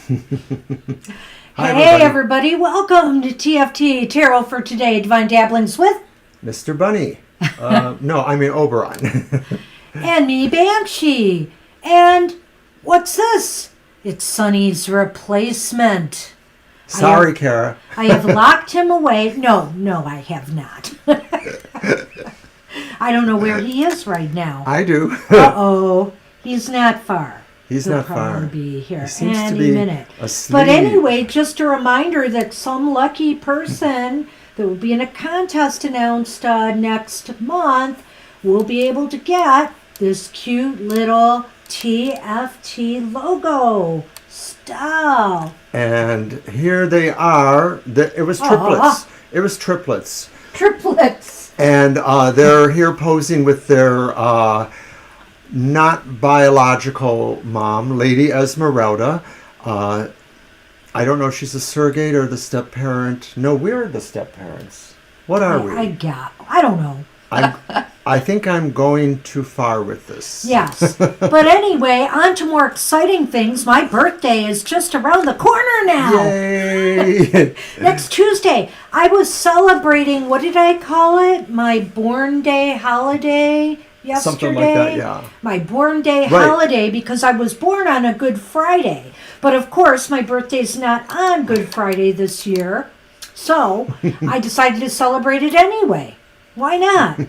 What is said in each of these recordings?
Hi, Hey everybody, welcome to TFT, Tarot for Today, Divine Dabblings with Mr. Bunny. No, I mean Oberon. and me, Banshee. And what's this? It's Sunny's replacement. Sorry, Kara. I have locked him away. No, I have not. I don't know where he is right now. I do. Uh-oh, he's not far. He's He'll not probably far. be here He seems any to be minute. asleep. But anyway, just a reminder that some lucky person that will be in a contest announced next month will be able to get this cute little TFT logo style. And here they are. It was triplets. It was triplets. Triplets. And they're here posing with their not biological mom, Lady Esmeralda. I don't know if she's a surrogate or the step parent. No, we're the step parents. What are we? I don't know. I think I'm going too far with this. Yes. But anyway, on to more exciting things. My birthday is just around the corner now. Yay! Next Tuesday, I was celebrating, what did I call it? My born day holiday yesterday. Something like that, yeah. My born day holiday because I was born on a Good Friday. But of course, my birthday's not on Good Friday this year. So I decided to celebrate it anyway. Why not?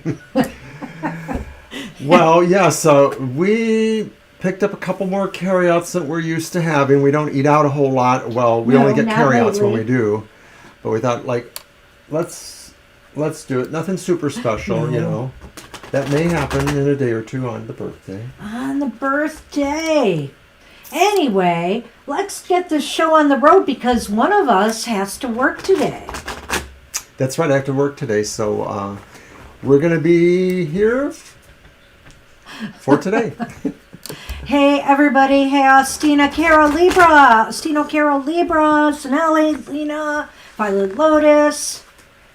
Well, yeah, so we picked up a couple more carryouts that we're used to having. We don't eat out a whole lot. Well, we only get carryouts when we do. But we thought, let's do it. Nothing super special, you know. That may happen in a day or two on the birthday. On the birthday. Anyway, let's get this show on the road because one of us has to work today. That's right, I have to work today, so we're going to be here for today. Hey everybody, hey Austina, Carol Libra, Sonali, Lena, Violet Lotus.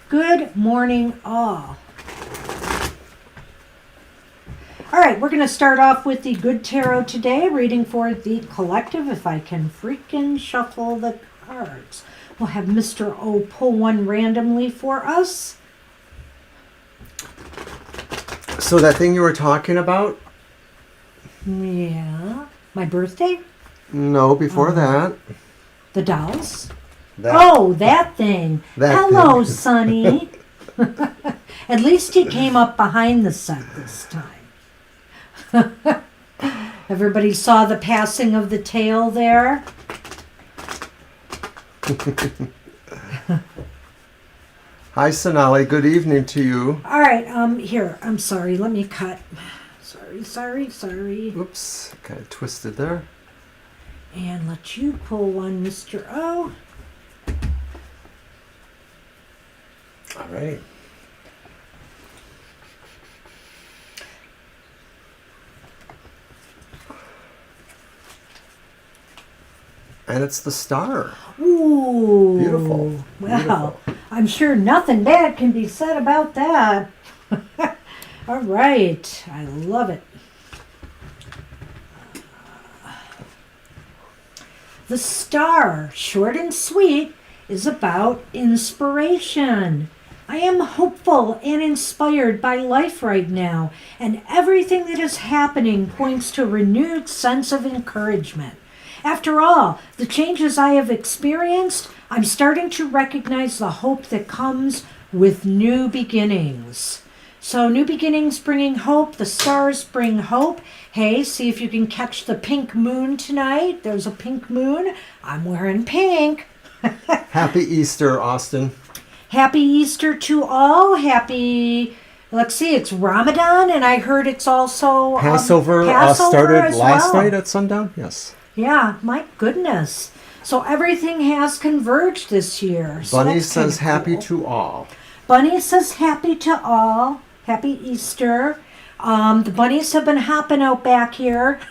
Good morning all. Alright, we're going to start off with the Good Tarot today, reading for the collective, if I can freaking shuffle the cards. We'll have Mr. O pull one randomly for us. So that thing you were talking about? Yeah. My birthday? No, before that. The dolls? That thing. Hello, Sonny. At least he came up behind the set this time. Everybody saw the passing of the tail there? Hi, Sonali. Good evening to you. All right, here. I'm sorry. Let me cut. Sorry. Oops, kind of twisted there. And let you pull one, Mr. O. All right. And it's the Star. Ooh. Beautiful. Well, I'm sure nothing bad can be said about that. All right. I love it. The Star, short and sweet, is about inspiration. I am hopeful and inspired by life right now, and everything that is happening points to a renewed sense of encouragement. After all, the changes I have experienced, I'm starting to recognize the hope that comes with new beginnings. So new beginnings bringing hope, the stars bring hope. Hey, see if you can catch the pink moon tonight. There's a pink moon. I'm wearing pink. Happy Easter, Austin. Happy Easter to all. Let's see, it's Ramadan, and I heard it's also Passover started last night at sundown? Yes. Yeah, my goodness. So everything has converged this year. So Bunny says happy to all. Bunny says happy to all. Happy Easter. The bunnies have been hopping out back here.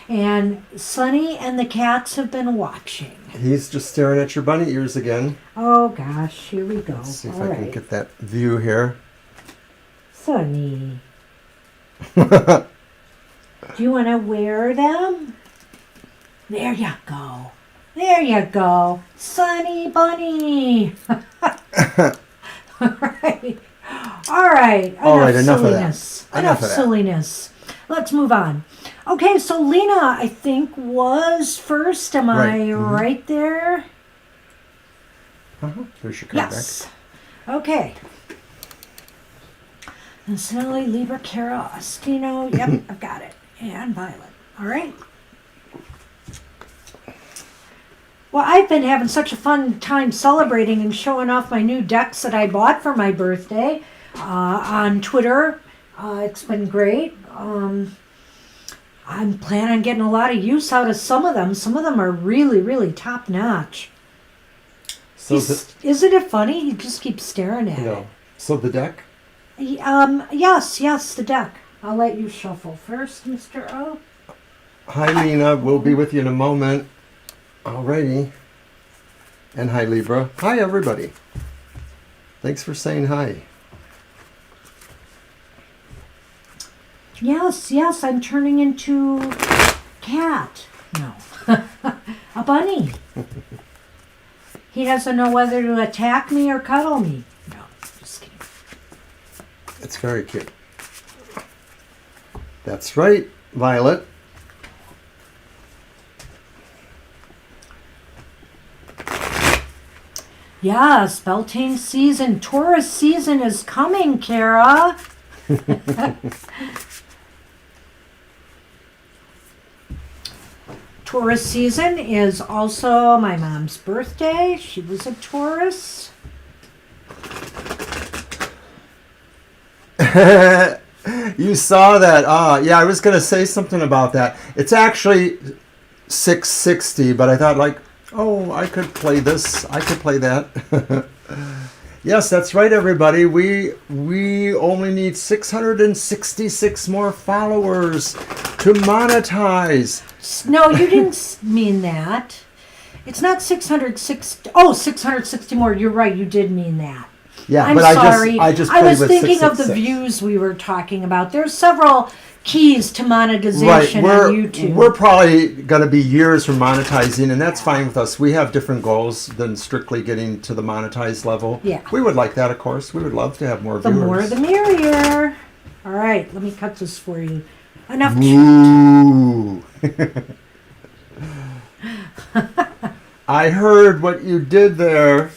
And Sunny and the cats have been watching. He's just staring at your bunny ears again. Oh gosh, here we go. Let's see if I can get that view here. Sunny. Do you want to wear them? There you go. There you go. Sunny bunny. All right. All right. Enough of that. Enough silliness. Let's move on. Okay, so Lena, I think, was first. Am I right there? There's your card Yes. Okay. And Sally, Libra, Kara, Ostino. Yep, I've got it. And Violet. All right. Well, I've been having such a fun time celebrating and showing off my new decks that I bought for my birthday on Twitter. It's been great. I'm planning on getting a lot of use out of some of them. Some of them are really, really top notch. So isn't it funny? He just keeps staring at it. So the deck? Yes, the deck. I'll let you shuffle first, Mr. O. Hi, Lena. We'll be with you in a moment. Alrighty. And hi, Libra. Hi, everybody. Thanks for saying hi. Yes, I'm turning into cat. No. A bunny. He doesn't know whether to attack me or cuddle me. No, just kidding. It's very cute. That's right, Violet. Yes, Beltane season, Taurus season is coming, Kara. Taurus season is also my mom's birthday. She was a Taurus. You saw that. Yeah, I was going to say something about that. It's actually 660, but I thought I could play this. I could play that. Yes, that's right, everybody. We only need 666 more followers to monetize. No, you didn't mean that. It's not 660. Oh, 660 more. You're right. You did mean that. Yeah, I'm but sorry. I just I was with thinking of the 666. views we were talking about. There's several keys to monetization on YouTube. We're probably going to be years from monetizing, and that's fine with us. We have different goals than strictly getting to the monetized level. Yeah. We would like that, of course. We would love to have more The viewers. more the merrier. All right, let me cut this for you. Enough. Ooh. I heard what you did there.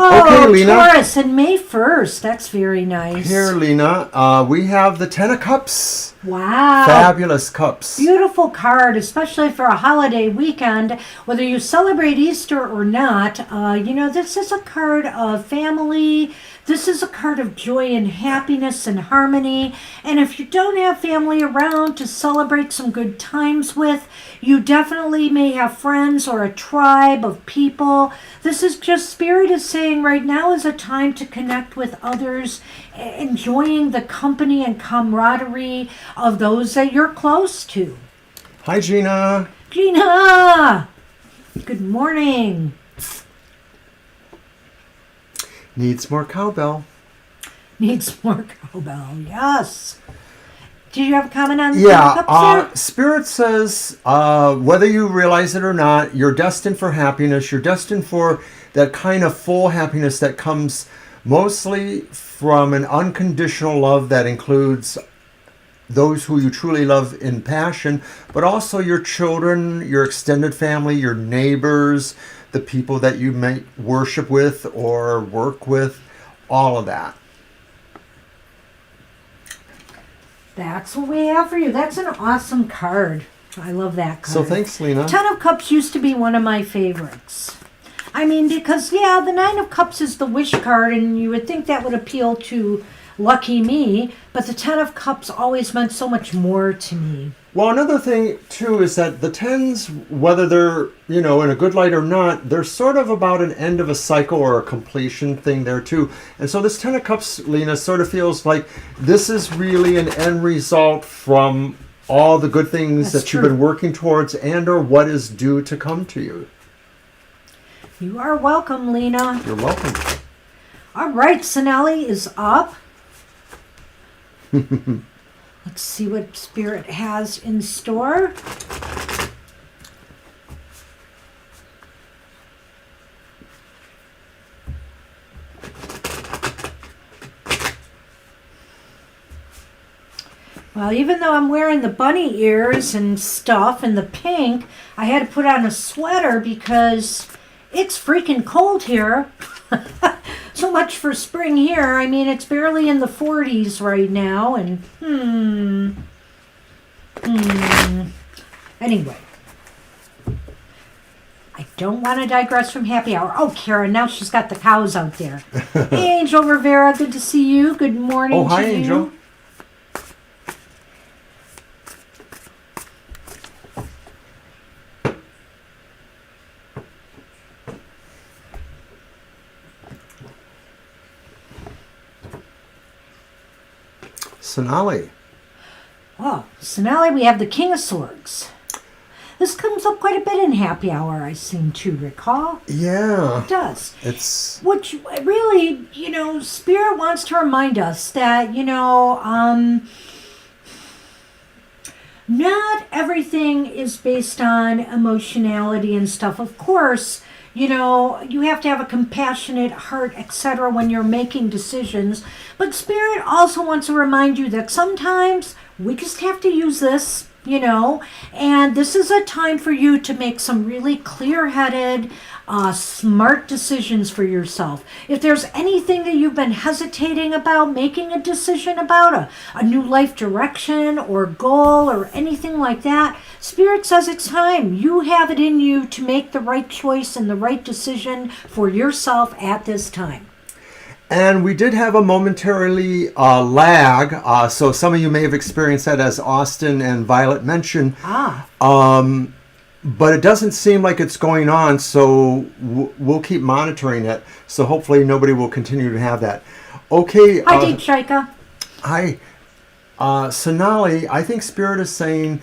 Oh, Okay, Lena. Taurus, and May 1st. That's very nice. Here, Lena, we have the Ten of Cups. Wow. Fabulous cups. Beautiful card, especially for a holiday weekend. Whether you celebrate Easter or not, this is a card of family. This is a card of joy and happiness and harmony. And if you don't have family around to celebrate some good times with, you definitely may have friends or a tribe of people. This is just Spirit is saying right now is a time to connect with others, enjoying the company and camaraderie of those that you're close to. Hi, Gina. Gina! Good morning. Needs more cowbell. Needs more cowbell, yes. Did you have a comment on the Ten of Cups there? Spirit says, whether you realize it or not, you're destined for happiness. You're destined for that kind of full happiness that comes mostly from an unconditional love that includes those who you truly love in passion, but also your children, your extended family, your neighbors, the people that you may worship with or work with, all of that. That's what we have for you. That's an awesome card. I love that card. So thanks, Lena. Ten of Cups used to be one of my favorites. I mean, because, the Nine of Cups is the wish card, and you would think that would appeal to lucky me, but the Ten of Cups always meant so much more to me. Well, another thing, too, is that the tens, whether they're, in a good light or not, they're sort of about an end of a cycle or a completion thing there, too. And so this Ten of Cups, Lena, sort of feels like this is really an end result from all the good things that you've been working towards and or what is due to come to you. You are welcome, Lena. You're welcome. All right, Sonali is up. Let's see what Spirit has in store. Well, even though I'm wearing the bunny ears and stuff and the pink, I had to put on a sweater because it's freaking cold here. So much for spring here. I mean, it's barely in the 40s right now, and Anyway, I don't want to digress from happy hour. Oh, Karen, now she's got the cows out there. Hey, Angel Rivera, good to see you. Good morning hi, to you. Angel. Sonali. Oh, Sonali, we have the King of Swords. This comes up quite a bit in happy hour, I seem to recall. Yeah. It does. It's... Which really, Spirit wants to remind us that, not everything is based on emotionality and stuff. Of course, you have to have a compassionate heart, etc., when you're making decisions. But Spirit also wants to remind you that sometimes we just have to use this, and this is a time for you to make some really clear-headed, smart decisions for yourself. If there's anything that you've been hesitating about, making a decision about, a new life direction or goal or anything like that, Spirit says it's time. You have it in you to make the right choice and the right decision for yourself at this time. And we did have a momentarily lag, so some of you may have experienced that, as Austin and Violet mentioned. But it doesn't seem like it's going on, so we'll keep monitoring it. So hopefully nobody will continue to have that. Okay. Hi, Deep Shaika. Hi. Sonali, I think Spirit is saying,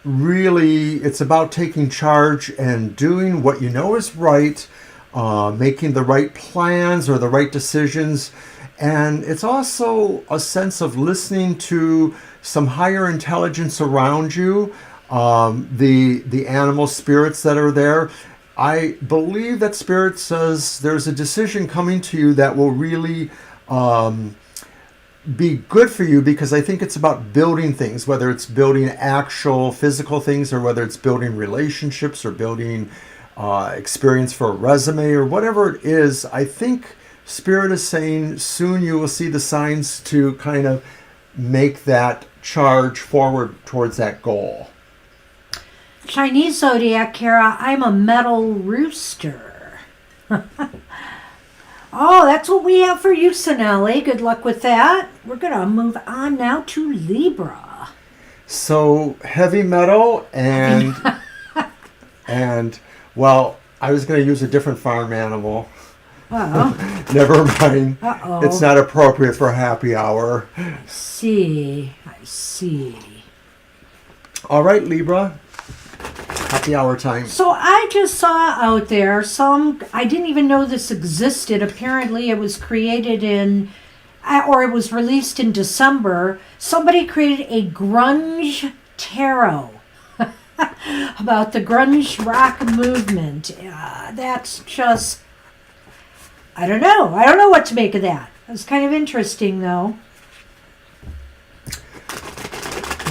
really, it's about taking charge and doing what you know is right, making the right plans or the right decisions. And it's also a sense of listening to some higher intelligence around you, the animal spirits that are there. I believe that Spirit says there's a decision coming to you that will really be good for you, because I think it's about building things, whether it's building actual physical things or whether it's building relationships or building experience for a resume or whatever it is. I think Spirit is saying soon you will see the signs to kind of make that charge forward towards that goal. Chinese Zodiac, Kara, I'm a metal rooster. Oh, that's what we have for you, Sonali. Good luck with that. We're going to move on now to Libra. So, heavy metal and... well, I was going to use a different farm animal. Uh-oh. Never mind. Uh-oh. It's not appropriate for happy hour. I see. All right, Libra. Happy hour time. So I just saw out there I didn't even know this existed. Apparently it was created or it was released in December. Somebody created a grunge tarot about the grunge rock movement. That's just, I don't know. I don't know what to make of that. It's kind of interesting, though.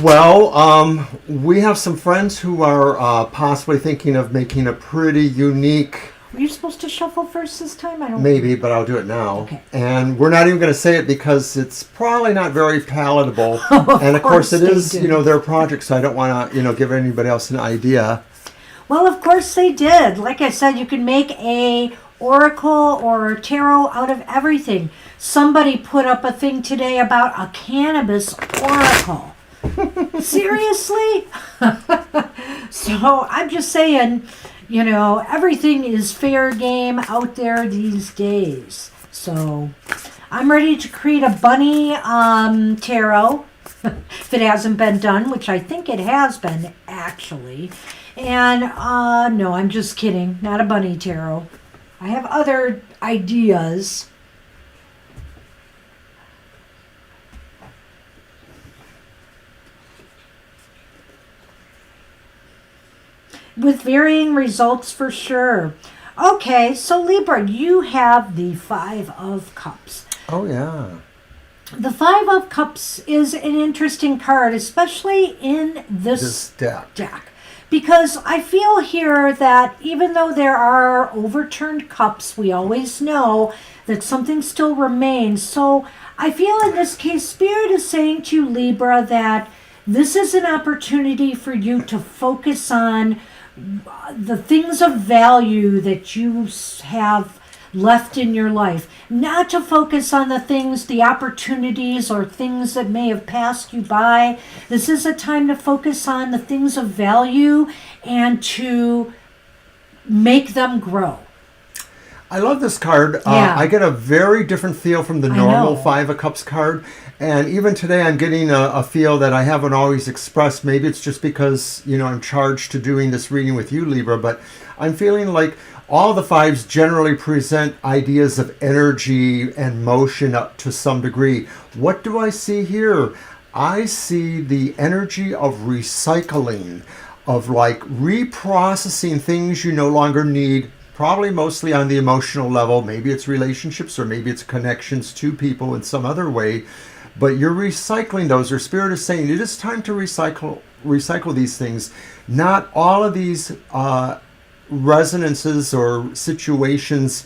Well, we have some friends who are possibly thinking of making a pretty unique... Were you supposed to shuffle first this time? I don't. Maybe, but I'll do it now. Okay. And we're not even going to say it because it's probably not very palatable. And of course it is, their project, so I don't want to, give anybody else an idea. Well, of course they did. Like I said, you can make a oracle or tarot out of everything. Somebody put up a thing today about a cannabis oracle. Seriously? So I'm just saying, everything is fair game out there these days. So I'm ready to create a bunny tarot if it hasn't been done, which I think it has been actually. And no, I'm just kidding. Not a bunny tarot. I have other ideas. With varying results for sure. Okay, so Libra, you have the 5 of Cups. Oh, yeah. The Five of Cups is an interesting card, especially in This deck. Because I feel here that even though there are overturned cups, we always know that something still remains. So I feel in this case, Spirit is saying to you, Libra, that this is an opportunity for you to focus on the things of value that you have left in your life, not to focus on the things, the opportunities or things that may have passed you by. This is a time to focus on the things of value and to make them grow. I love this card. Yeah. I get a very different feel from the normal Five of Cups card. And even today I'm getting a feel that I haven't always expressed. Maybe it's just because, I'm charged to doing this reading with you, Libra, but I'm feeling like all the fives generally present ideas of energy and motion up to some degree. What do I see here? I see the energy of recycling, of like reprocessing things you no longer need, probably mostly on the emotional level. Maybe it's relationships or maybe it's connections to people in some other way. But you're recycling those. Your Spirit is saying it is time to recycle these things. Not all of these resonances or situations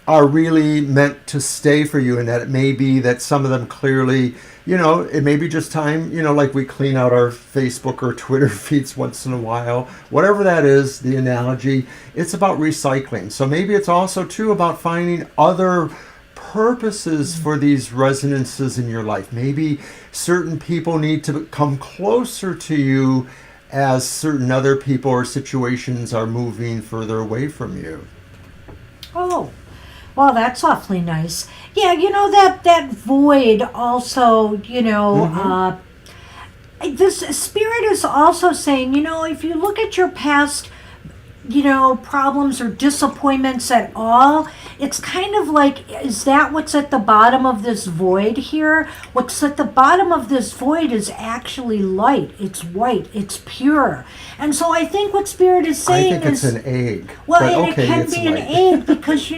are really meant to stay for you, and that it may be that some of them clearly, it may be just time, like we clean out our Facebook or Twitter feeds once in a while. Whatever that is, the analogy, it's about recycling. So maybe it's also too about finding other purposes for these resonances in your life. Maybe certain people need to come closer to you as certain other people or situations are moving further away from you. Oh, well, that's awfully nice. Yeah, that void also, this Spirit is also saying, if you look at your past, problems or disappointments at all, it's kind of like, is that what's at the bottom of this void here? What's at the bottom of this void is actually light. It's white. It's pure. And so I think what Spirit is saying I think it's an egg. Well, but and okay, it can it's be light. an egg because,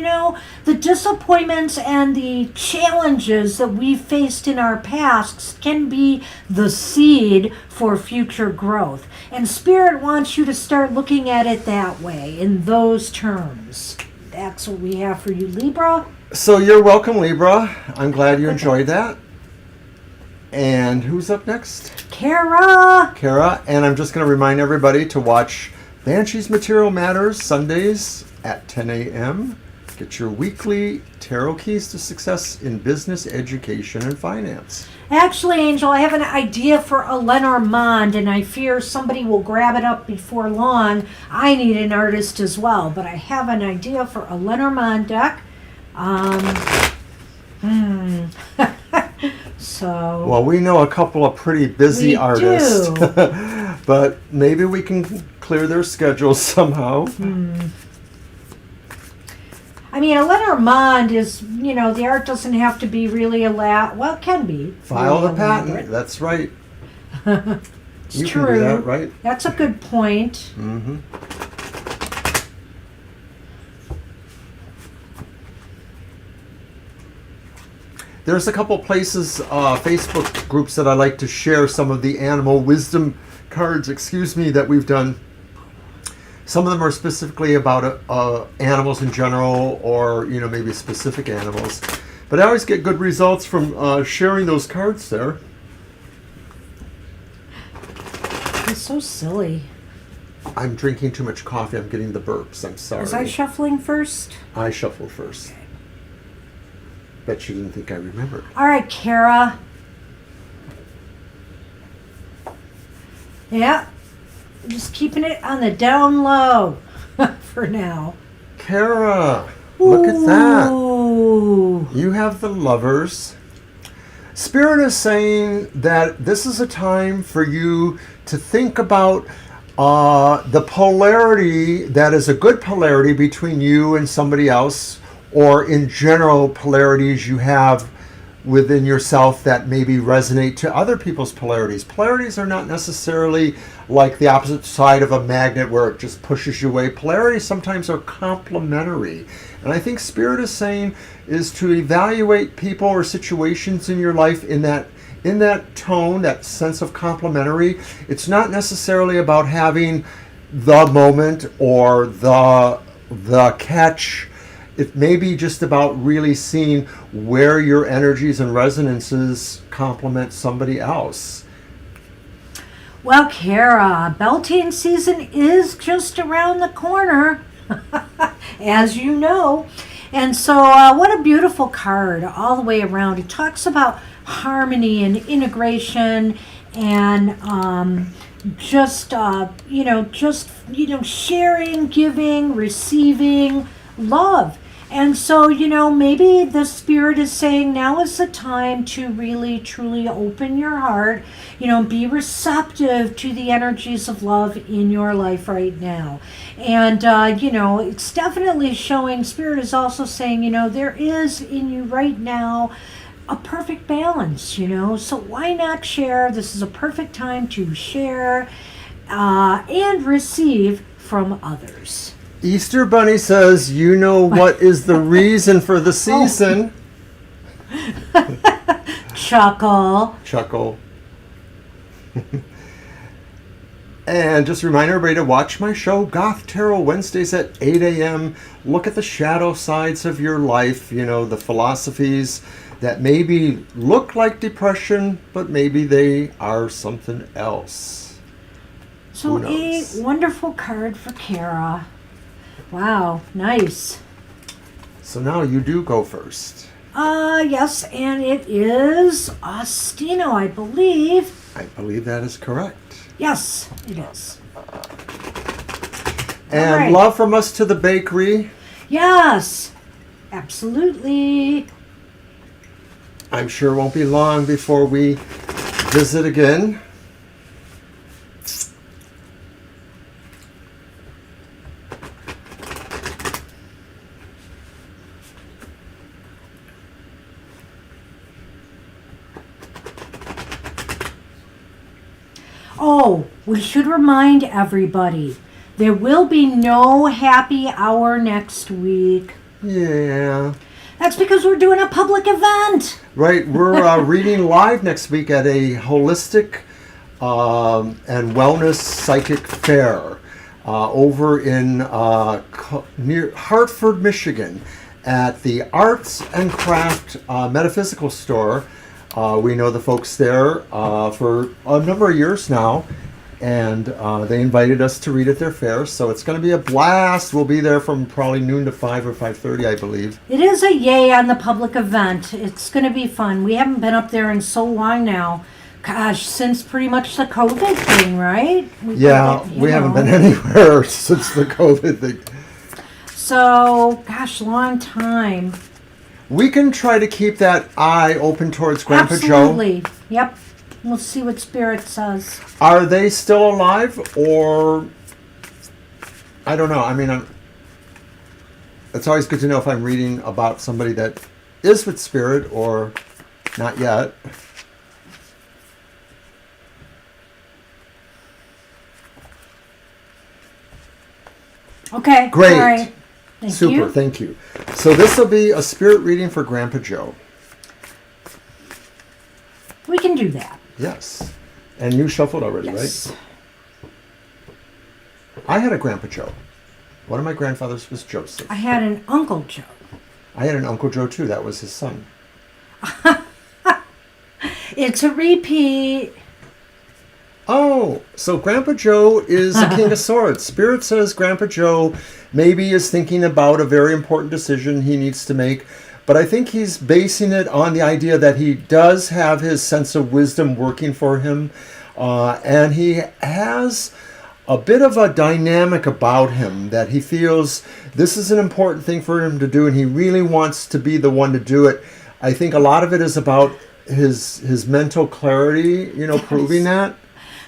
the disappointments and the challenges that we faced in our pasts can be the seed for future growth. And Spirit wants you to start looking at it that way, in those terms. That's what we have for you, Libra. So you're welcome, Libra. I'm glad you enjoyed that. And who's up next? Kara. And I'm just going to remind everybody to watch Banshee's Material Matters Sundays at 10 a.m. Get your weekly tarot keys to success in business, education, and finance. Actually, Angel, I have an idea for a Lenormand, and I fear somebody will grab it up before long. I need an artist as well, but I have an idea for a Lenormand deck. So. Well, we know a couple of pretty busy artists, but maybe we can clear their schedules somehow. I mean, a Lenormand is, the art doesn't have to be really well, it can be. File really the patent. elaborate. That's right. It's you true. Can do that, right? That's a good point. Mm-hmm. There's a couple places, Facebook groups that I like to share some of the animal wisdom cards, that we've done. Some of them are specifically about animals in general, or maybe specific animals. But I always get good results from sharing those cards there. It's so silly. I'm drinking too much coffee. I'm getting the burps. I'm sorry. Was I shuffling first? I shuffle first. Bet you didn't think I remembered. All right, Kara. Yeah. Just keeping it on the down low for now. Kara, look at that. Ooh. You have the Lovers. Spirit is saying that this is a time for you to think about the polarity that is a good polarity between you and somebody else, or in general polarities you have within yourself that maybe resonate to other people's polarities. Polarities are not necessarily like the opposite side of a magnet where it just pushes you away. Polarities sometimes are complementary. And I think Spirit is saying is to evaluate people or situations in your life in that tone, that sense of complementary. It's not necessarily about having the moment or the catch. It may be just about really seeing where your energies and resonances complement somebody else. Well, Kara, belting season is just around the corner, as you know. And so what a beautiful card all the way around. It talks about harmony and integration and sharing, giving, receiving, love. And so, maybe the Spirit is saying now is the time to really, truly open your heart, be receptive to the energies of love in your life right now. And, it's definitely showing, Spirit is also saying, there is in you right now a perfect balance, so why not share? This is a perfect time to share and receive from others. Easter Bunny says, what is the reason for the season? Chuckle. And just remind everybody to watch my show, Goth Tarot, Wednesdays at 8 a.m. Look at the shadow sides of your life, the philosophies that maybe look like depression, but maybe they are something else. So a wonderful card for Kara. Wow, nice. So now you do go first. Yes, and it is Ostino, I believe. I believe that is correct. Yes, it is. And right. Love from us to the bakery. Yes, absolutely. I'm sure it won't be long before we visit again. Oh, we should remind everybody, there will be no happy hour next week. Yeah. That's because we're doing a public event. Right. We're reading live next week at a holistic and wellness psychic fair over in near Hartford, Michigan at the Arts and Craft Metaphysical Store. We know the folks there for a number of years now, and they invited us to read at their fair, so it's going to be a blast. We'll be there from probably noon to 5 or 5:30, I believe. It is a yay on the public event. It's going to be fun. We haven't been up there in so long now. Gosh, since pretty much the COVID thing, right? We haven't been anywhere since the COVID thing. So, gosh, long time. We can try to keep that eye open towards Grandpa Absolutely. Joe. Yep. We'll see what Spirit says. Are they still alive, or I don't know. I mean, it's always good to know if I'm reading about somebody that is with Spirit or not yet. Okay. Great. All right. Super, thank you. So this will be a Spirit reading for Grandpa Joe. We can do that. Yes. And you shuffled already, yes. Right? I had a Grandpa Joe. One of my grandfathers was Joseph. I had an Uncle Joe. I had an Uncle Joe too. That was his son. It's a repeat. Oh, so Grandpa Joe is a King of Swords. Spirit says Grandpa Joe maybe is thinking about a very important decision he needs to make, but I think he's basing it on the idea that he does have his sense of wisdom working for him, and he has a bit of a dynamic about him that he feels this is an important thing for him to do, and he really wants to be the one to do it. I think a lot of it is about his mental clarity, proving that.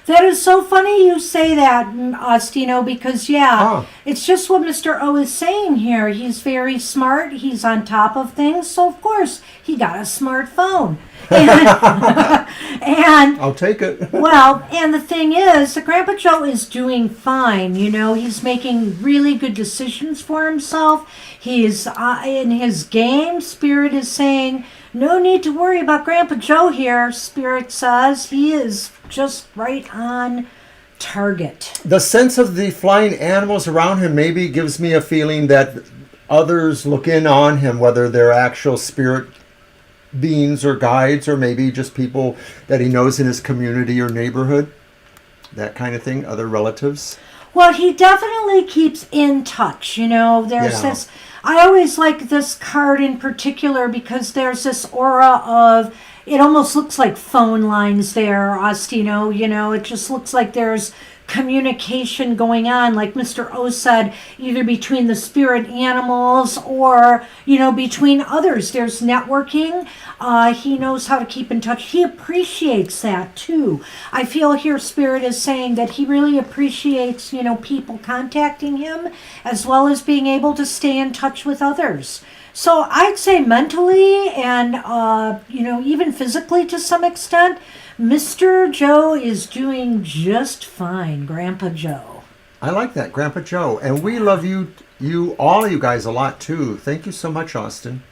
That is so funny you say that, Ostino, because it's just what Mr. O is saying here. He's very smart. He's on top of things. So, of course, he got a smartphone. And I'll take it. well, and the thing is, Grandpa Joe is doing fine. You know, he's making really good decisions for himself. He's in his game. Spirit is saying, no need to worry about Grandpa Joe here. Spirit says he is just right on target. The sense of the flying animals around him maybe gives me a feeling that others look in on him, whether they're actual spirit beings or guides, or maybe just people that he knows in his community or neighborhood, that kind of thing, other relatives. Well, he definitely keeps in touch. You know, there's this, I always like this card in particular because there's this aura of, it almost looks like phone lines there, Ostino. You know, it just looks like there's communication going on, like Mr. O said, either between the spirit animals or, you know, between others. There's networking. He knows how to keep in touch. He appreciates that too. I feel here Spirit is saying that he really appreciates, you know, people contacting him as well as being able to stay in touch with others. So I'd say mentally and, you know, even physically to some extent, Mr. Joe is doing just fine, Grandpa Joe. I like that, Grandpa Joe. And we love all of you guys a lot too. Thank you so much, Austin.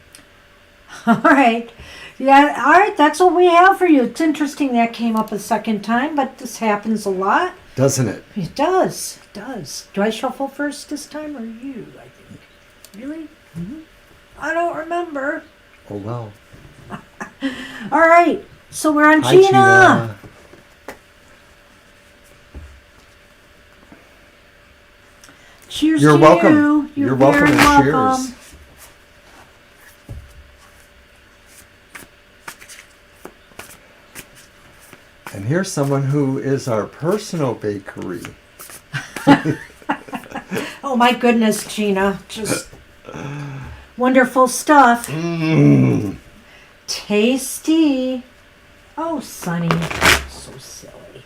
All right. Yeah, all right, that's what we have for you. It's interesting that came up a second time, but this happens a lot. Doesn't it? It does. It does. Do I shuffle first this time or you, I think? Really? Mm-hmm. I don't remember. Oh, well. All right. So we're on Hi, Gina. Cheers You're to welcome. you. You're welcome very and welcome. cheers. And here's someone who is our personal bakery. Oh my goodness, Gina. Just wonderful stuff. Mm. Tasty. Oh, Sonny. So silly.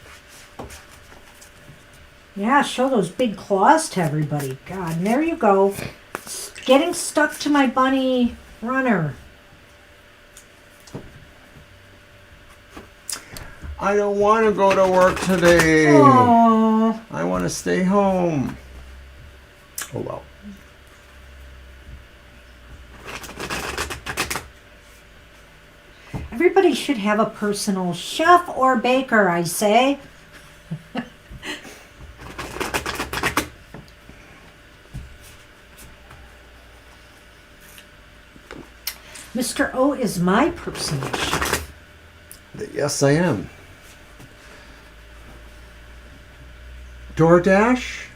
Yeah, show those big claws to everybody. God, and there you go. It's getting stuck to my bunny runner. I don't want to go to work today. Aww. I want to stay home. Oh, well. Everybody should have a personal chef or baker, I say. Mr. O is my personal chef. Yes, I am. DoorDash?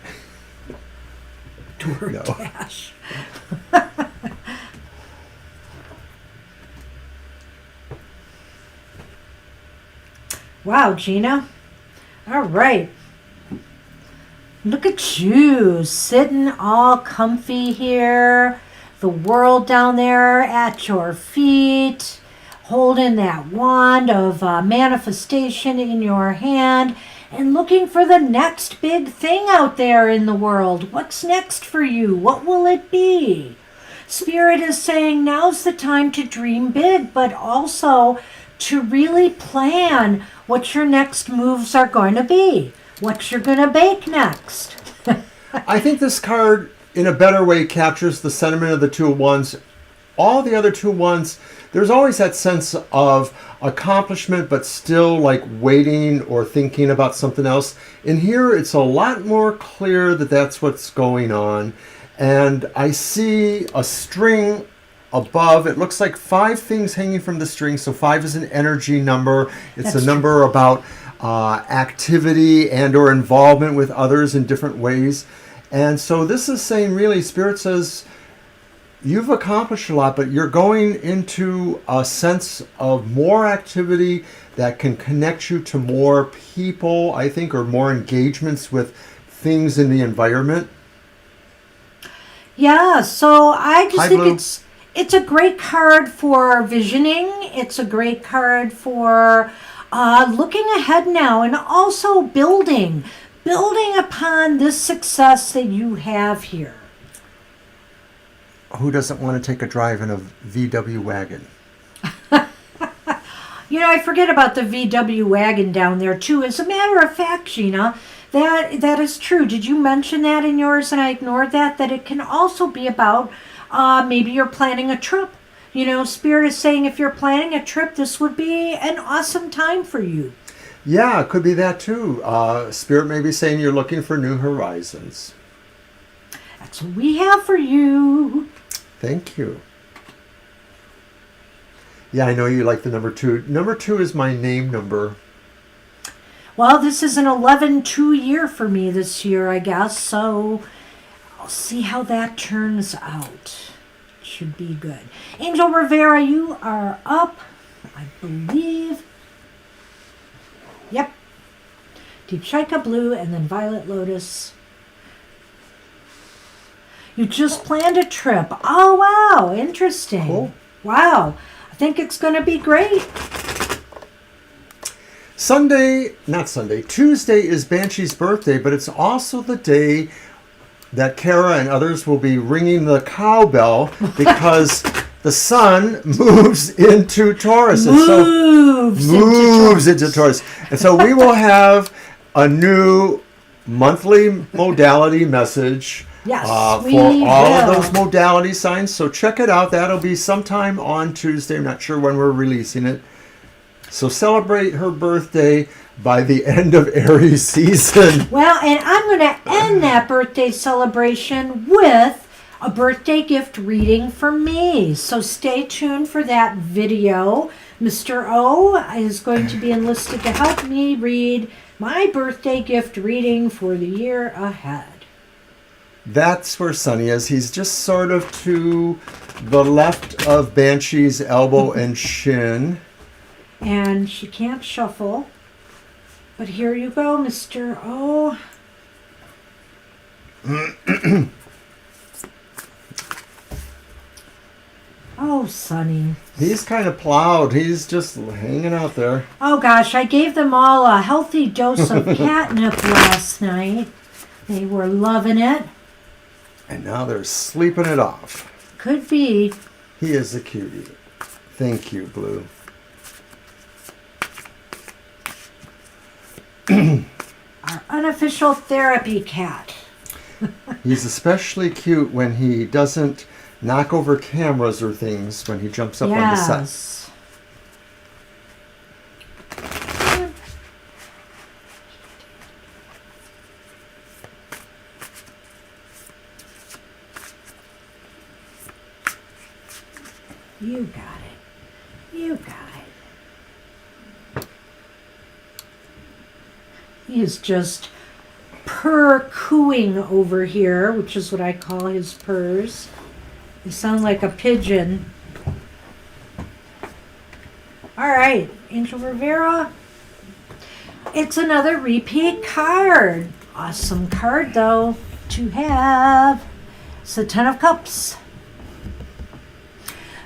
DoorDash. Wow, Gina. All right. Look at you, sitting all comfy here. The world down there at your feet. Holding that wand of manifestation in your hand. And looking for the next big thing out there in the world. What's next for you? What will it be? Spirit is saying now's the time to dream big, but also to really plan what your next moves are going to be, what you're going to bake next. I think this card, in a better way, captures the sentiment of the Two of Wands. All the other Two of Wands, there's always that sense of accomplishment, but still like waiting or thinking about something else. In here, it's a lot more clear that that's what's going on. And I see a string above. It looks like 5 things hanging from the string. So 5 is an energy number. It's That's a number about activity and or involvement with others in different ways. And so this is saying, really, Spirit says, you've accomplished a lot, but you're going into a sense of more activity that can connect you to more people, I think, or more engagements with things in the environment. Yeah, so I just Hi, think Blue. it's a great card for visioning. It's a great card for looking ahead now and also building upon this success that you have here. Who doesn't want to take a drive in a VW wagon? I forget about the VW wagon down there too. As a matter of fact, Gina, that is true. Did you mention that in yours and I ignored that? That it can also be about maybe you're planning a trip. Spirit is saying if you're planning a trip, this would be an awesome time for you. Yeah, it could be that too. Spirit may be saying you're looking for new horizons. That's what we have for you. Thank you. Yeah, I know you like the number 2. Number 2 is my name number. Well, this is an 11-2 year for me this year, I guess. So I'll see how that turns out. Should be good. Angel Rivera, you are up, I believe. Yep. Deep Shika Blue and then Violet Lotus. You just planned a trip. Oh, wow. Interesting. Cool. Wow. I think it's going to be great. Tuesday is Banshee's birthday, but it's also the day that Kara and others will be ringing the cowbell because the sun moves into Taurus. Moves into Taurus. And so we will have a new monthly modality message Yes, for all of those modality signs. So check it out. That'll be sometime on Tuesday. I'm not sure when we're releasing it. So celebrate her birthday by the end of Aries season. Well, and I'm going to end that birthday celebration with a birthday gift reading for me. So stay tuned for that video. Mr. O is going to be enlisted to help me read my birthday gift reading for the year ahead. That's where Sunny is. He's just sort of to the left of Banshee's elbow and shin. And she can't shuffle. But here you go, Mr. O. Oh, Sonny. He's kind of plowed. He's just hanging out there. Oh, gosh, I gave them all a healthy dose of catnip last night. They were loving it. And now they're sleeping it off. Could be. He is a cutie. Thank you, Blue. Our unofficial therapy cat. He's especially cute when he doesn't knock over cameras or things when he jumps up on the set. You got it. You got it. He is just purr-cooing over here, which is what I call his purrs. They sound like a pigeon. All right, Angel Rivera. It's another repeat card. Awesome card, though, to have. It's the Ten of Cups.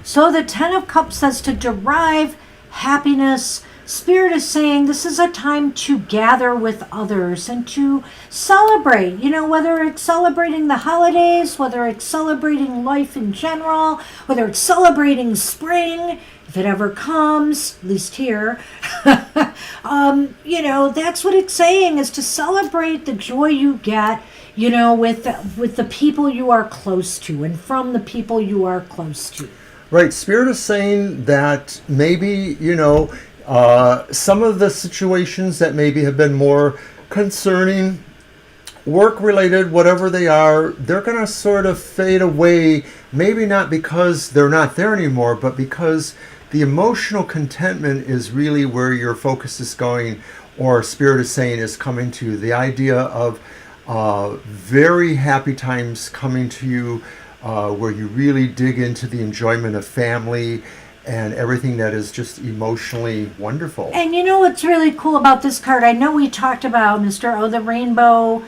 So the Ten of Cups says to derive happiness. Spirit is saying this is a time to gather with others and to celebrate, whether it's celebrating the holidays, whether it's celebrating life in general, whether it's celebrating spring, if it ever comes, at least here. That's what it's saying, is to celebrate the joy you get, with the people you are close to and from the people you are close to. Right. Spirit is saying that maybe, some of the situations that maybe have been more concerning, work-related, whatever they are, they're going to sort of fade away, maybe not because they're not there anymore, but because the emotional contentment is really where your focus is going, or Spirit is saying is coming to. The idea of very happy times coming to you, where you really dig into the enjoyment of family and everything that is just emotionally wonderful. And what's really cool about this card, I know we talked about, Mr. O, the rainbow,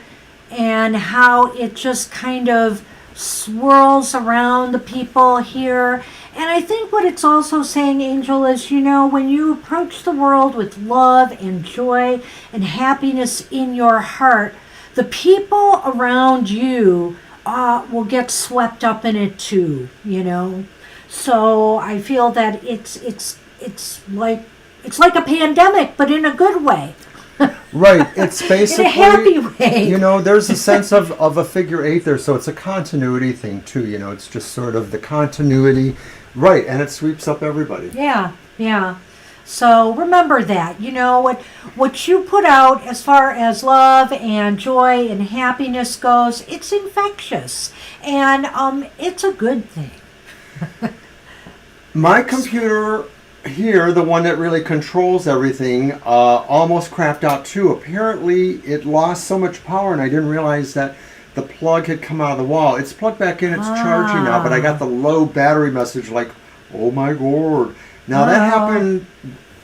and how it just kind of swirls around the people here. And I think what it's also saying, Angel, is, when you approach the world with love and joy and happiness in your heart, the people around you will get swept up in it too, So I feel that it's like a pandemic, but in a good way. Right. It's basically in a happy way. There's a sense of a figure eight there, so it's a continuity thing too. It's just sort of the continuity, right? And it sweeps up everybody. Yeah. So remember that. What you put out as far as love and joy and happiness goes, it's infectious, and it's a good thing. My computer here, the one that really controls everything, almost crapped out too. Apparently it lost so much power, and I didn't realize that the plug had come out of the wall. It's plugged back in, it's charging now, but I got the low battery message like, oh my god. Now that happened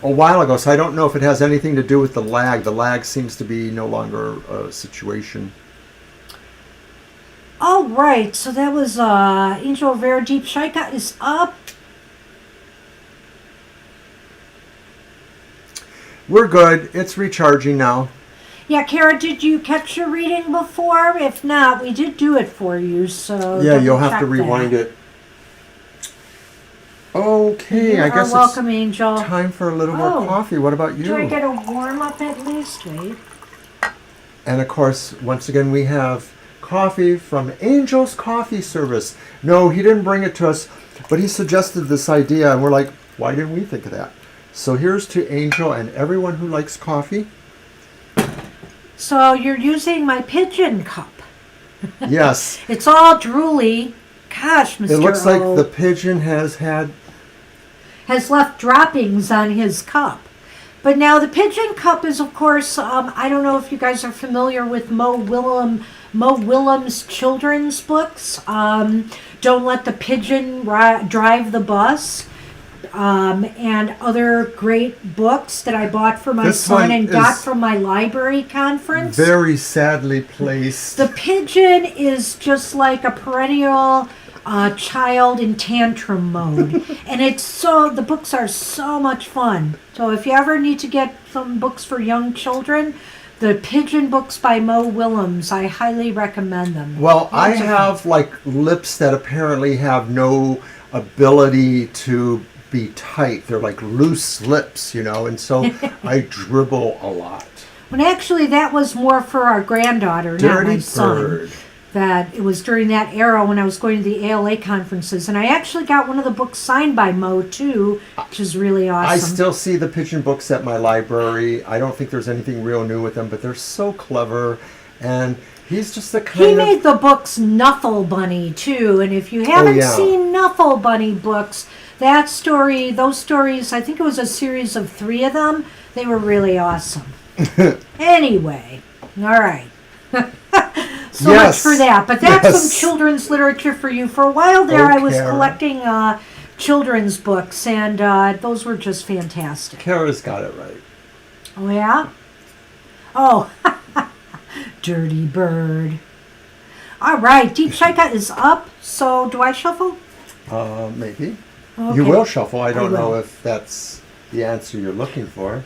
a while ago, so I don't know if it has anything to do with the lag. The lag seems to be no longer a situation. All right, so that was Angel Rare Deep Shaika is up. We're good. It's recharging now. Yeah, Kara, did you catch your reading before? If not, we did do it for you, so yeah, you'll have to rewind it. Okay, I guess welcome, it's Angel. Time for a little more coffee. What about you? Do I get a warm up at least? Wait. And of course, once again, we have coffee from Angel's Coffee Service. No, he didn't bring it to us, but he suggested this idea, and we're like, why didn't we think of that? So here's to Angel and everyone who likes coffee. So you're using my pigeon cup. Yes. It's all drooly. Gosh, Mr. It looks O like the pigeon has left droppings on his cup. But now the pigeon cup is, of course, I don't know if you guys are familiar with Mo Willems' children's books. Don't Let the Pigeon Drive the Bus. And other great books that I bought for my son and got from my library conference. Very sadly placed. The pigeon is just like a perennial child in tantrum mode. And the books are so much fun. So if you ever need to get some books for young children, the pigeon books by Mo Willems, I highly recommend them. Well, I have lips that apparently have no ability to be tight. They're like loose lips, and so I dribble a lot. Well, actually, that was more for our granddaughter, not my son. That it was during that era when I was going to the ALA conferences, and I actually got one of the books signed by Mo too, which is really awesome. I still see the pigeon books at my library. I don't think there's anything real new with them, but they're so clever, and he's just the kind He made the books Nuffle Bunny too, and if you haven't seen Nuffle Bunny books, those stories, I think it was a series of 3 of them. They were really awesome. Anyway, all right. So much for that. But that's some children's literature for you. For a while there, I was collecting children's books, and those were just fantastic. Kara's got it right. Oh, yeah? Oh, dirty bird. All right, Deep Shaika is up. So do I shuffle? Maybe. Okay. You will shuffle. I don't know if that's the answer you're looking for.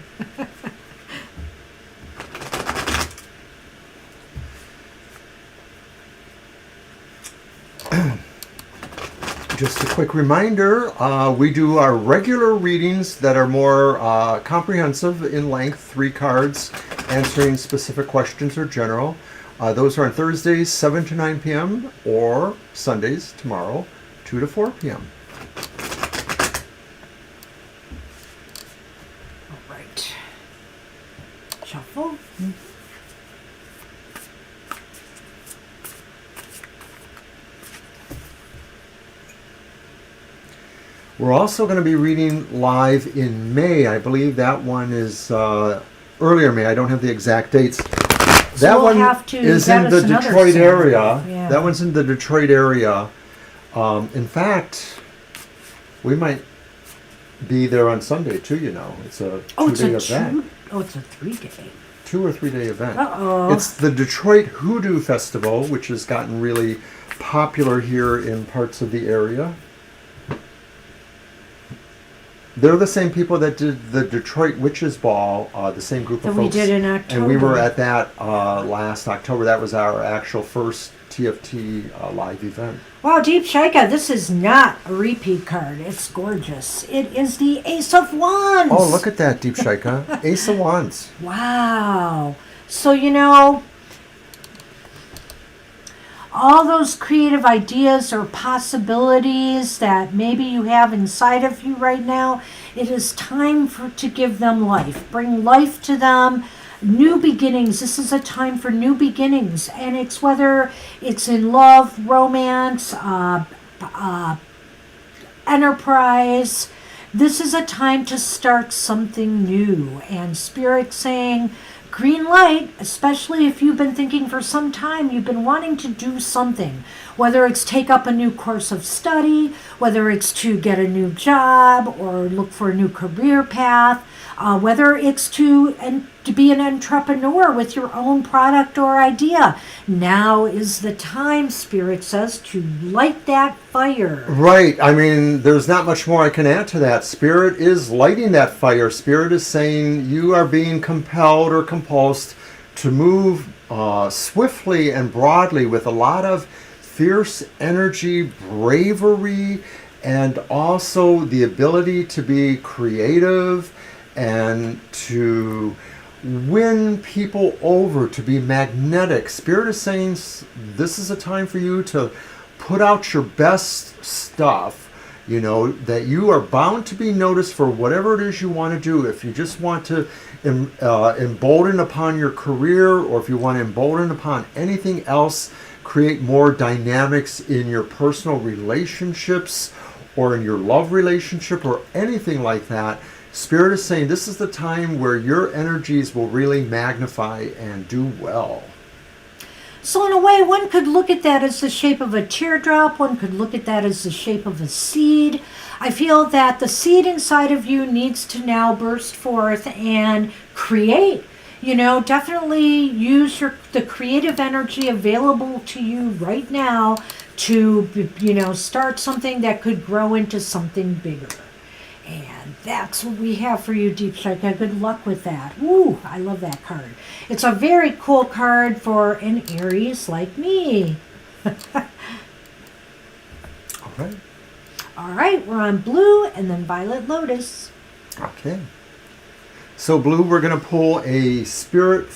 Just a quick reminder, we do our regular readings that are more comprehensive in length, 3 cards, answering specific questions or general. Those are on Thursdays, 7 to 9 p.m., or Sundays, tomorrow, 2 to 4 p.m. All right. Shuffle. We're also going to be reading live in May. I believe that one is earlier May. I don't have the exact dates. That one is in the Detroit area. Yeah. That one's in the Detroit area. In fact, we might be there on Sunday too, It's a 2-day event. It's a 3-day. 2 or 3-day event. Uh-oh. It's the Detroit Hoodoo Festival, which has gotten really popular here in parts of the area. They're the same people that did the Detroit Witches Ball, the same group of that folks. we did in October. And we were at that last October. That was our actual first TFT live event. Wow, Deep Shaika, this is not a repeat card. It's gorgeous. It is the Ace of Wands. Oh, look at that, Deep Shaika. Ace of Wands. Wow. So, you know, all those creative ideas or possibilities that maybe you have inside of you right now, it is time to give them life. Bring life to them. New beginnings. This is a time for new beginnings. And it's whether it's in love, romance, enterprise. This is a time to start something new. And Spirit saying, green light, especially if you've been thinking for some time, you've been wanting to do something, whether it's take up a new course of study, whether it's to get a new job or look for a new career path, whether it's to be an entrepreneur with your own product or idea. Now is the time, Spirit says, to light that fire. Right. I mean, there's not much more I can add to that. Spirit is lighting that fire. Spirit is saying you are being compelled or compulsed to move swiftly and broadly with a lot of fierce energy, bravery, and also the ability to be creative and to win people over, to be magnetic. Spirit is saying this is a time for you to put out your best stuff, you know, that you are bound to be noticed for whatever it is you want to do. If you just want to embolden upon your career, or if you want to embolden upon anything else, create more dynamics in your personal relationships or in your love relationship or anything like that, Spirit is saying this is the time where your energies will really magnify and do well. So in a way, one could look at that as the shape of a teardrop. One could look at that as the shape of a seed. I feel that the seed inside of you needs to now burst forth and create. You know, definitely use the creative energy available to you right now to, you know, start something that could grow into something bigger. And that's what we have for you, Deep Shaika. Good luck with that. Ooh, I love that card. It's a very cool card for an Aries like me. All right. All right, we're on blue and then Violet Lotus. Okay. So blue, we're going to pull a spirit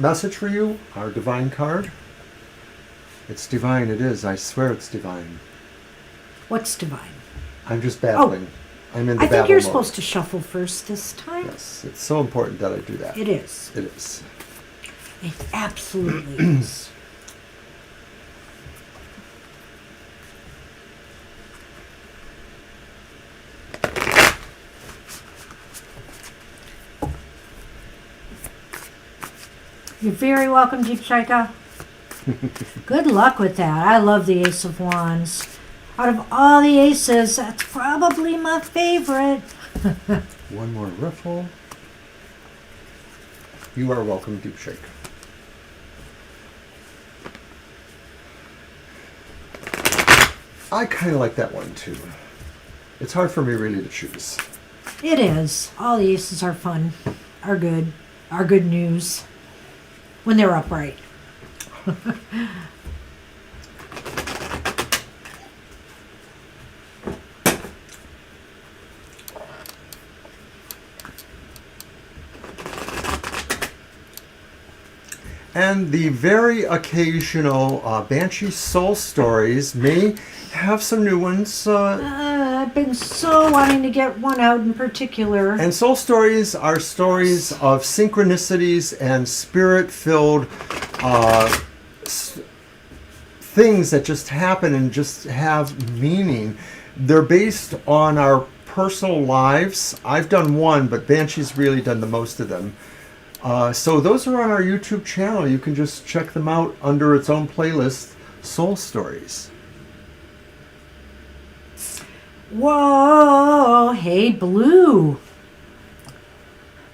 message for you, our divine card. It's divine, it is. I swear it's divine. What's divine? I'm just babbling. I'm in the I think you're mode. supposed to shuffle first this time. Yes, it's so important that I do that. It is. It is. It absolutely is. You're very welcome, Deep Shaika. Good luck with that. I love the Ace of Wands. Out of all the aces, that's probably my favorite. One more riffle. You are welcome, Deep Shake. I kind of like that one too. It's hard for me really to choose. It is. All the aces are fun, are good news when they're upright. And the very occasional Banshee Soul Stories may have some new ones. I've been so wanting to get one out in particular. And Soul Stories are stories of synchronicities and spirit-filled things that just happen and just have meaning. They're based on our personal lives. I've done one, but Banshee's really done the most of them. So those are on our YouTube channel. You can just check them out under its own playlist, Soul Stories. Whoa, hey, blue.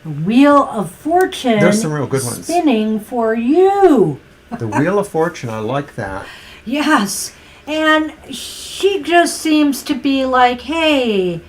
The Wheel of Fortune. There's some real good ones. Spinning for you. The Wheel of Fortune, I like that. Yes, and she just seems to be like, hey,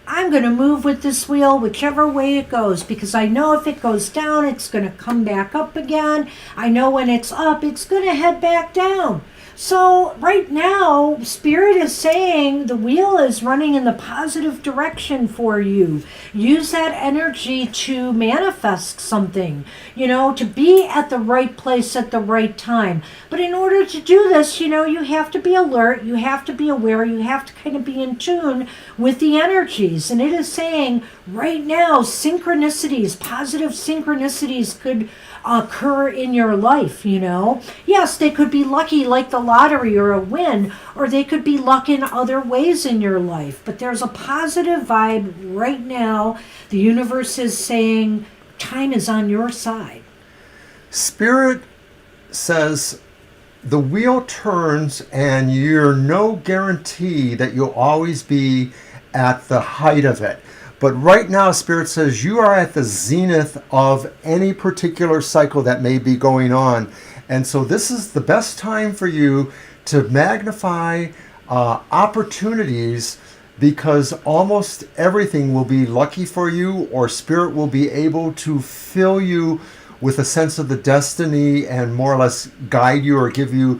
I'm going to move with this wheel whichever way it goes, because I know if it goes down, it's going to come back up again. I know when it's up, it's going to head back down. So right now, Spirit is saying the wheel is running in the positive direction for you. Use that energy to manifest something, to be at the right place at the right time. But in order to do this, you have to be alert, you have to be aware, you have to kind of be in tune with the energies. And it is saying right now, synchronicities, positive synchronicities could occur in your life, Yes, they could be lucky like the lottery or a win, or they could be luck in other ways in your life. But there's a positive vibe right now. The universe is saying time is on your side. Spirit says the wheel turns and you're no guarantee that you'll always be at the height of it. But right now, Spirit says you are at the zenith of any particular cycle that may be going on. And so this is the best time for you to magnify opportunities, because almost everything will be lucky for you, or Spirit will be able to fill you with a sense of the destiny and more or less guide you or give you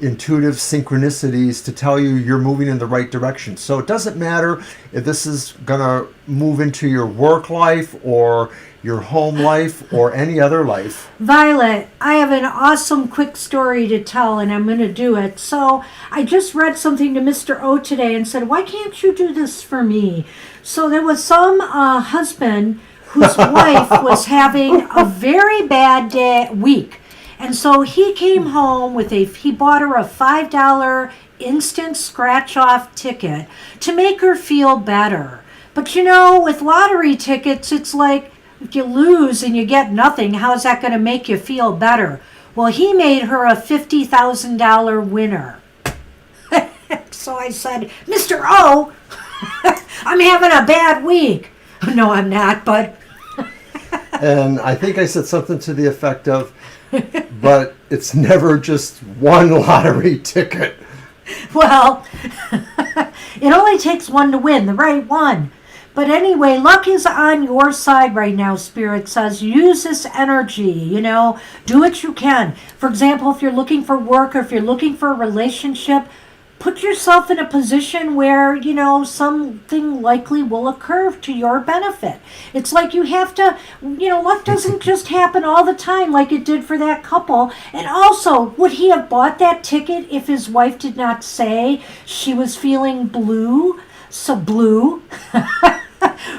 intuitive synchronicities to tell you you're moving in the right direction. So it doesn't matter if this is going to move into your work life or your home life or any other life. Violet, I have an awesome quick story to tell, and I'm going to do it. So I just read something to Mr. O today and said, why can't you do this for me? So there was some husband whose wife was having a very bad week. And so he came home he bought her a $5 instant scratch-off ticket to make her feel better. But with lottery tickets, it's like, if you lose and you get nothing, how's that going to make you feel better? Well, he made her a $50,000 winner. So I said, Mr. O, I'm having a bad week. No, I'm not, but... And I think I said something to the effect of, but it's never just one lottery ticket. Well, it only takes one to win, the right one. But anyway, luck is on your side right now, Spirit says. Use this energy, do what you can. For example, if you're looking for work or if you're looking for a relationship, put yourself in a position where, something likely will occur to your benefit. It's like you have to, luck doesn't just happen all the time like it did for that couple. And also, would he have bought that ticket if his wife did not say she was feeling blue? So blue.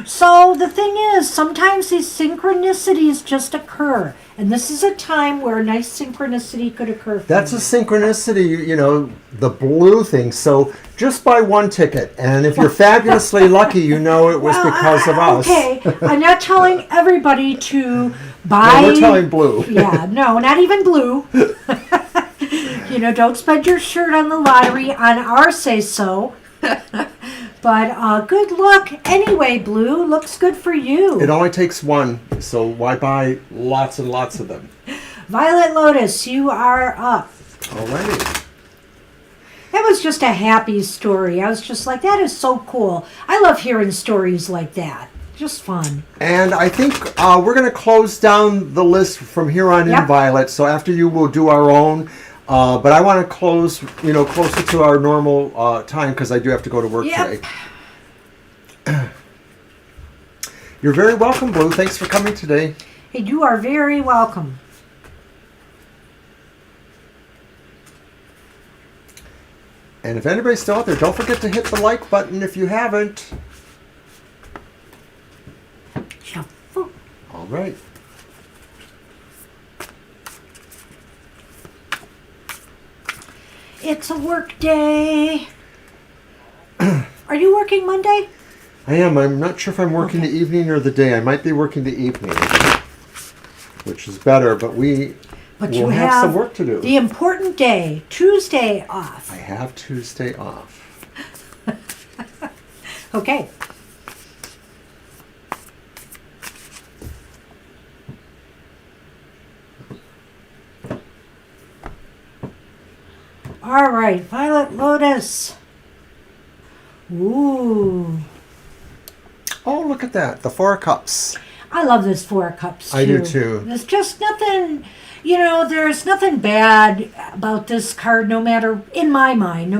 So the thing is, sometimes these synchronicities just occur. And this is a time where a nice synchronicity could occur. That's a synchronicity, the blue thing. So just buy one ticket. And if you're fabulously lucky, it was because of us. Okay, I'm not telling everybody to buy... No, we're telling blue. Yeah, no, not even blue. Don't spend your shirt on the lottery on our say-so. But good luck anyway, Blue. Looks good for you. It only takes one, so why buy lots and lots of them? Violet Lotus, you are up. Alrighty. That was just a happy story. I was just like, that is so cool. I love hearing stories like that. Just fun. And I think we're going to close down the list from here on in, Violet. So after you, we'll do our own. But I want to close, closer to our normal time because I do have to go to work today. You're very welcome, Blue. Thanks for coming today. Hey, you are very welcome. And if anybody's still out there, don't forget to hit the like button if you haven't. Shuffle. All right. It's a work day. Are you working Monday? I am. I'm not sure if I'm working the evening or the day. I might be working the evening, which is better, but we'll have some work to do. The important day, Tuesday off. I have Tuesday off. Okay. All right, Violet Lotus. Ooh. Oh, look at that. The Four of Cups. I love this Four of Cups, too. I do, too. There's just nothing, there's nothing bad about this card, no matter, in my mind,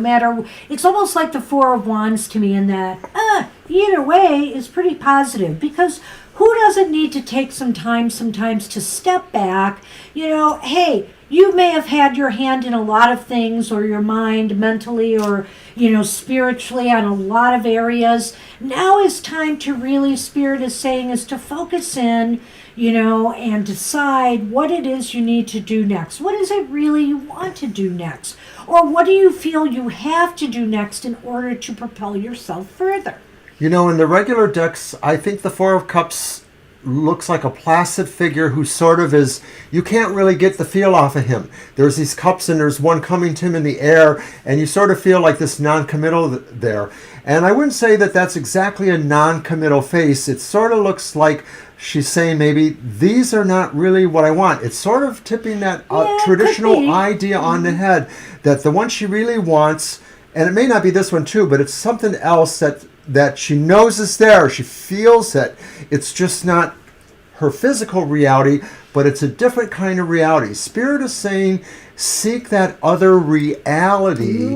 it's almost like the Four of Wands to me in that, either way is pretty positive, because who doesn't need to take some time sometimes to step back? Hey, you may have had your hand in a lot of things, or your mind mentally, or, spiritually on a lot of areas. Now is time to really, Spirit is saying, is to focus in, and decide what it is you need to do next. What is it really you want to do next? Or what do you feel you have to do next in order to propel yourself further? In the regular decks, I think the Four of Cups looks like a placid figure who sort of is, you can't really get the feel off of him. There's these cups and there's one coming to him in the air, and you sort of feel like this non-committal there. And I wouldn't say that that's exactly a non-committal face. It sort of looks like she's saying maybe these are not really what I want. It's sort of tipping that traditional idea on the head, that the one she really wants, and it may not be this one too, but it's something else that she knows is there. She feels it. It's just not her physical reality, but it's a different kind of reality. Spirit is saying, seek that other reality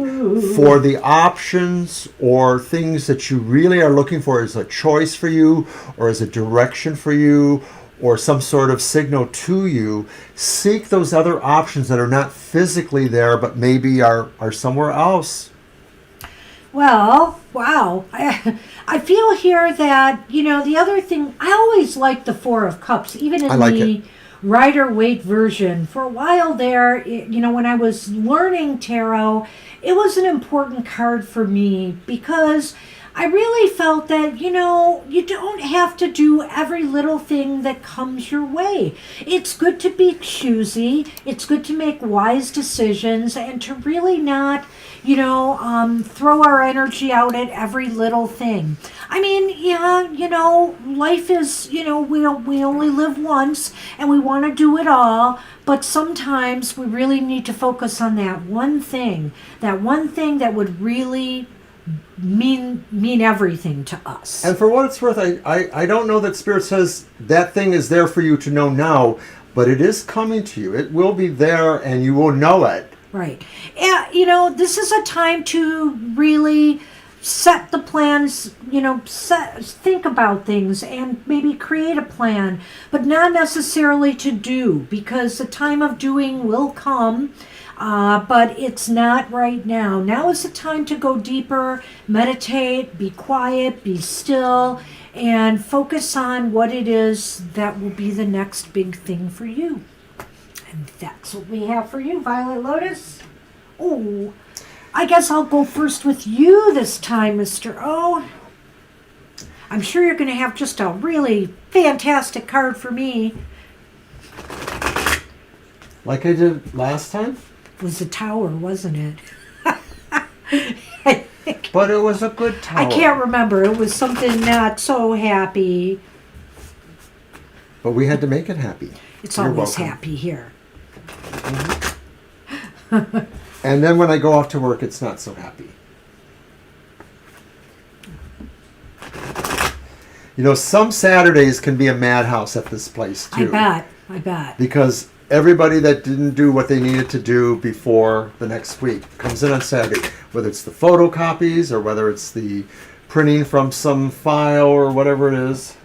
for the options or things that you really are looking for as a choice for you, or as a direction for you, or some sort of signal to you. Seek those other options that are not physically there, but maybe are somewhere else. Well, wow. I feel here that, the other thing, I always like the Four of Cups, even in the Rider-Waite version. For a while there, when I was learning tarot, it was an important card for me, because I really felt that, you don't have to do every little thing that comes your way. It's good to be choosy. It's good to make wise decisions, and to really not, throw our energy out at every little thing. I mean, life is, we only live once, and we want to do it all, but sometimes we really need to focus on that one thing that would really mean everything to us. And for what it's worth, I don't know that Spirit says that thing is there for you to know now, but it is coming to you. It will be there, and you will know it. Right. And, this is a time to really set the plans, think about things and maybe create a plan, but not necessarily to do, because the time of doing will come, but it's not right now. Now is the time to go deeper, meditate, be quiet, be still, and focus on what it is that will be the next big thing for you. And that's what we have for you, Violet Lotus. Oh, I guess I'll go first with you this time, Mr. O. I'm sure you're going to have just a really fantastic card for me. Like I did last time? It was a tower, wasn't it? But it was a good tower. I can't remember. It was something not so happy. But we had to make it happy. It's always happy here. And then when I go off to work, it's not so happy. Some Saturdays can be a madhouse at this place, too. I bet. Because everybody that didn't do what they needed to do before the next week comes in on Saturday. Whether it's the photocopies or whether it's the printing from some file or whatever it is.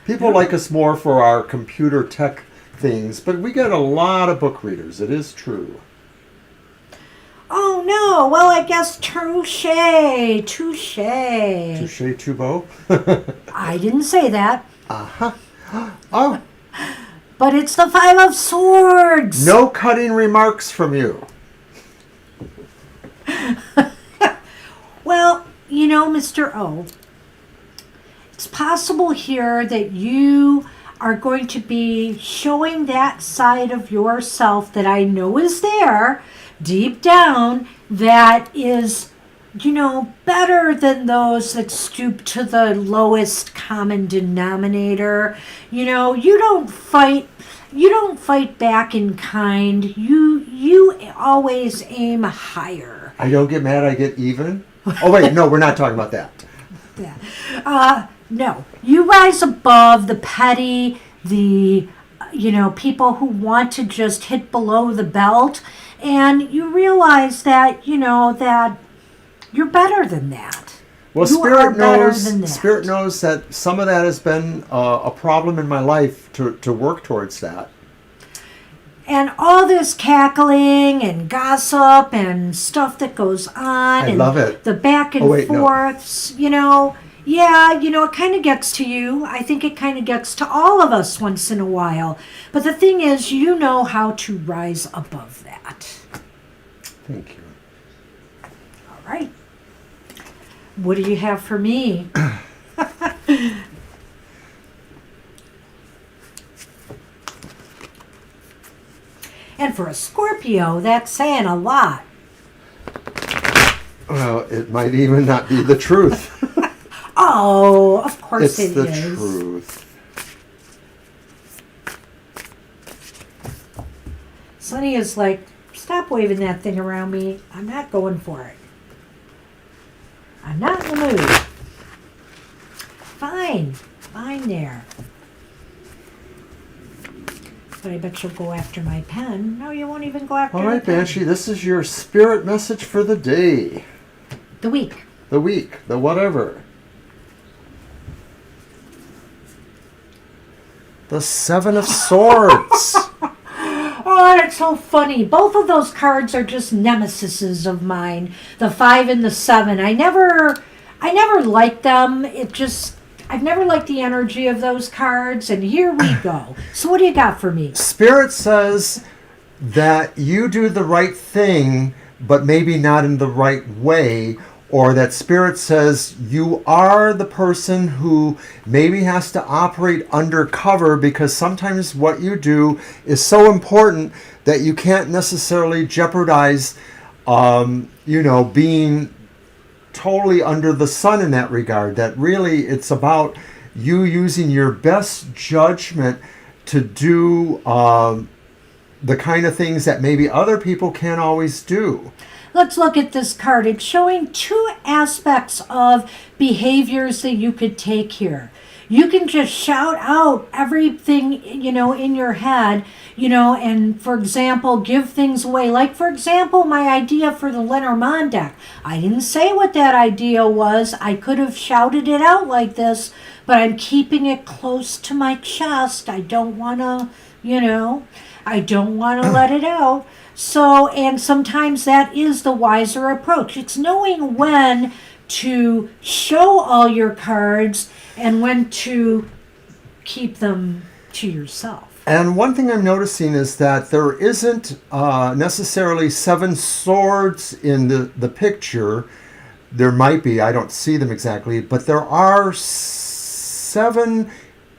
People like us more for our computer tech things, but we get a lot of book readers. It is true. Oh, no. Well, I guess touche. Touche, Tubo. I didn't say that. Uh-huh. Oh. But it's the Five of Swords. No cutting remarks from you. Well, Mr. O, it's possible here that you are going to be showing that side of yourself that I know is there deep down, that is, better than those that stoop to the lowest common denominator. You don't fight back in kind. You always aim higher. I don't get mad, I get even. Oh wait, no, we're not talking about that. Yeah. No, you rise above the petty, the, people who want to just hit below the belt, and you realize that, that you're better than that. Well, You are better than that. Spirit knows that some of that has been a problem in my life to work towards that. And all this cackling and gossip and stuff that goes on. I love it. The back and forths, it kind of gets to you. I think it kind of gets to all of us once in a while. But the thing is, you know how to rise above that. Thank you. All right. What do you have for me? And for a Scorpio, that's saying a lot. Well, it might even not be the truth. Oh, of course it's it the is. truth. Sonny is like, stop waving that thing around me. I'm not going for it. I'm not in the mood. Fine there. But I bet you'll go after my pen. No, you won't even go after All right, the pen. Banshee, this is your spirit message for the day. The week. The week. The whatever. The Seven of Swords. Oh, that's so funny. Both of those cards are just nemesises of mine. The 5 and the 7. I never liked them. I've never liked the energy of those cards, and here we go. So what do you got for me? Spirit says that you do the right thing, but maybe not in the right way, or that Spirit says you are the person who maybe has to operate undercover because sometimes what you do is so important that you can't necessarily jeopardize, being totally under the sun in that regard. That really it's about you using your best judgment to do the kind of things that maybe other people can't always do. Let's look at this card. It's showing two aspects of behaviors that you could take here. You can just shout out everything, in your head, and for example, give things away. Like, for example, my idea for the Lenormand deck. I didn't say what that idea was. I could have shouted it out like this, but I'm keeping it close to my chest. I don't want to, I don't want to let it out. So, and sometimes that is the wiser approach. It's knowing when to show all your cards and when to keep them to yourself. And one thing I'm noticing is that there isn't necessarily 7 swords in the picture. There might be, I don't see them exactly, but there are 7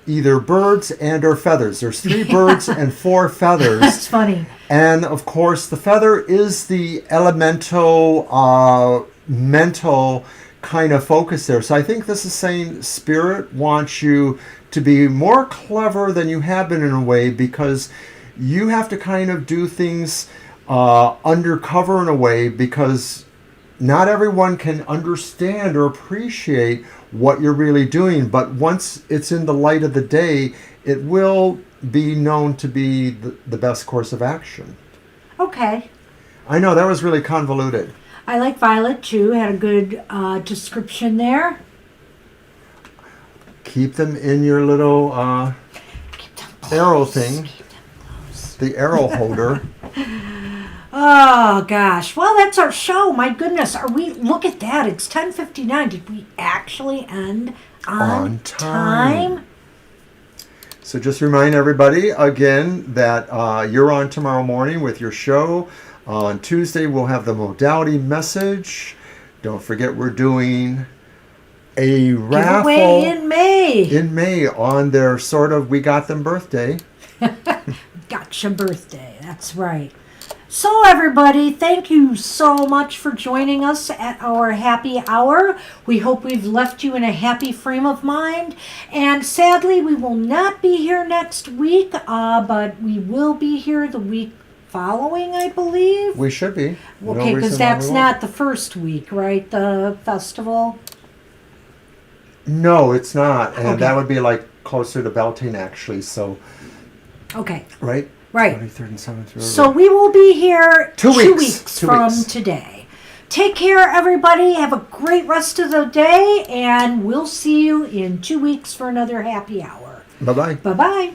either birds and or feathers. There's 3 birds and 4 feathers. That's funny. And of course, the feather is the elemental, mental kind of focus there. So I think this is saying Spirit wants you to be more clever than you have been in a way, because you have to kind of do things undercover in a way, because not everyone can understand or appreciate what you're really doing. But once it's in the light of the day, it will be known to be the best course of action. Okay. I know, that was really convoluted. I like Violet too. Had a good description there. Keep them in your little arrow thing. The arrow holder. Oh gosh. Well, that's our show. My goodness. Look at that. It's 10:59. Did we actually end on time? So just remind everybody again that you're on tomorrow morning with your show. On Tuesday, we'll have the modality message. Don't forget, we're doing a raffle giveaway in May. In May on their sort of We Got Them birthday. Gotcha birthday. That's right. So everybody, thank you so much for joining us at our happy hour. We hope we've left you in a happy frame of mind. And sadly, we will not be here next week, but we will be here the week following, I believe. We should be. Okay, because that's not the first week, right? The festival. No, it's not. And Okay. that would be like closer to Beltane, actually. So, Okay. right? Right. 23rd and 7th. So we will be here 2 2 weeks. weeks 2 from weeks. today. Take care, everybody. Have a great rest of the day, and we'll see you in 2 weeks for another happy hour. Bye-bye. Bye-bye.